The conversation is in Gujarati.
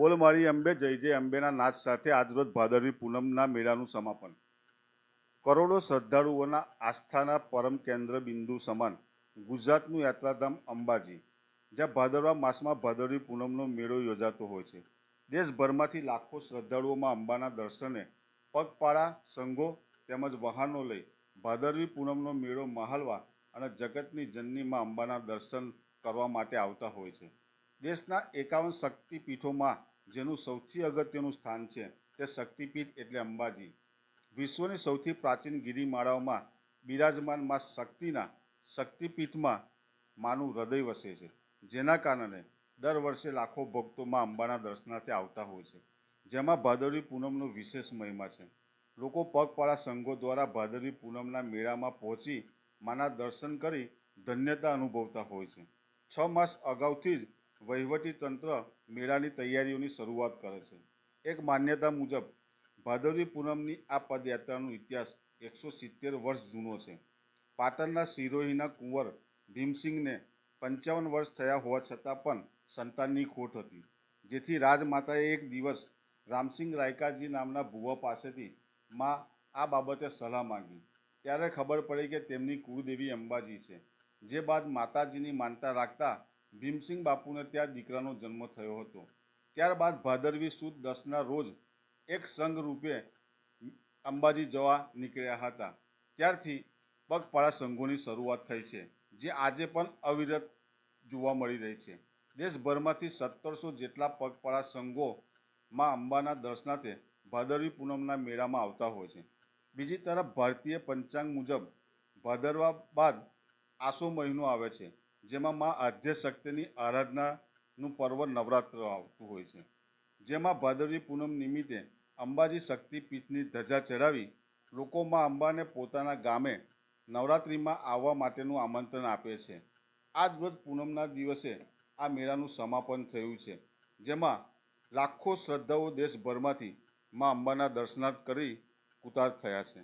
બોલ મારી અંબે જય જય અંબેના નાદ સાથે આજરોજ ભાદરવી પૂનમના મેળાનું સમાપન. કરોડો શ્રદ્ધાળુઓના આસ્થાના પરમ કેન્દ્ર બિંદુ સમાન ગુજરાતનું યાત્રાધામ અંબાજી, જ્યાં ભાદરવા માસમાં ભાદરવી પૂનમનો મેળો યોજાતો હોય છે. દેશભરમાંથી લાખો શ્રદ્ધાળુઓમાં અંબાના દર્શને પગપાળા સંઘો તેમજ વાહનો લઈ ભાદરવી પૂનમનો મેળો મહાલવા અને જગતની જનનીમાં અંબાના દર્શન કરવા માટે આવતા હોય છે. દેશના 51 શક્તિપીઠોમાં જેનું સૌથી અગત્યનું સ્થાન છે તે શક્તિપીઠ એટલે અંબાજી. વિશ્વની સૌથી પ્રાચીન ગિરિમાળાઓમાં બિરાજમાન માં શક્તિના શક્તિપીઠમાં માનું હૃદય વસે છે, જેના કારણે દર વર્ષે લાખો ભક્તો માં અંબાના દર્શનાર્થે આવતા હોય છે, જેમાં ભાદરવી પૂનમનો વિશેષ મહિમા છે. લોકો પગપાળા સંઘો દ્વારા ભાદરવી પૂનમના મેળામાં પહોંચી માના દર્શન કરી ધન્યતા અનુભવતા હોય છે. 6 માસ અગાઉથી જ વહીવટી તંત્ર મેળાની તૈયારીઓની શરૂઆત કરે છે. એક માન્યતા મુજબ ભાદરવી પૂનમની આ પદયાત્રાનો ઇતિહાસ 170 વર્ષ જૂનો છે. પાટણના સિરોહીના કુંવર ભીમસિંહને 55 વર્ષ થયા હોવા છતાં પણ સંતાનની ખોટ હતી, જેથી રાજમાતાએ એક દિવસ રામસિંહ રાયકાજી નામના ભુવા પાસેથી માં આ બાબતે સલાહ માંગી. ત્યારે ખબર પડી કે તેમની કુળદેવી અંબાજી છે. જે બાદ માતાજીની માનતા રાખતા ભીમસિંહ બાપુને ત્યાં દીકરાનો જન્મ થયો હતો. ત્યારબાદ ભાદરવી સુદ 10ના રોજ એક સંઘ રૂપે અંબાજી જવા નીકળ્યા હતા. ત્યારથી પગપાળા સંઘોની શરૂઆત થઈ છે, જે આજે પણ અવિરત જોવા મળી રહી છે. દેશભરમાંથી 1700 જેટલા પગપાળા સંઘો માં અંબાના દર્શનાર્થે ભાદરવી પૂનમના મેળામાં આવતા હોય છે. બીજી તરફ ભારતીય પંચાંગ મુજબ ભાદરવા બાદ આસો મહિનો આવે છે, જેમાં માં આદ્ય શક્તિની આરાધનાનું પર્વ નવરાત્ર આવતું હોય છે, જેમાં ભાદરવી પૂનમ નિમિત્તે અંબાજી શક્તિપીઠની ધજા ચડાવી લોકો માં અંબાને પોતાના ગામે નવરાત્રિમાં આવવા માટેનું આમંત્રણ આપે છે. આજ રોજ પૂનમના દિવસે આ મેળાનું સમાપન થયું છે, જેમાં લાખો શ્રદ્ધાળુઓ દેશભરમાંથી માં અંબાના દર્શનાર્થ કરી કૃતાર્થ થયા છે.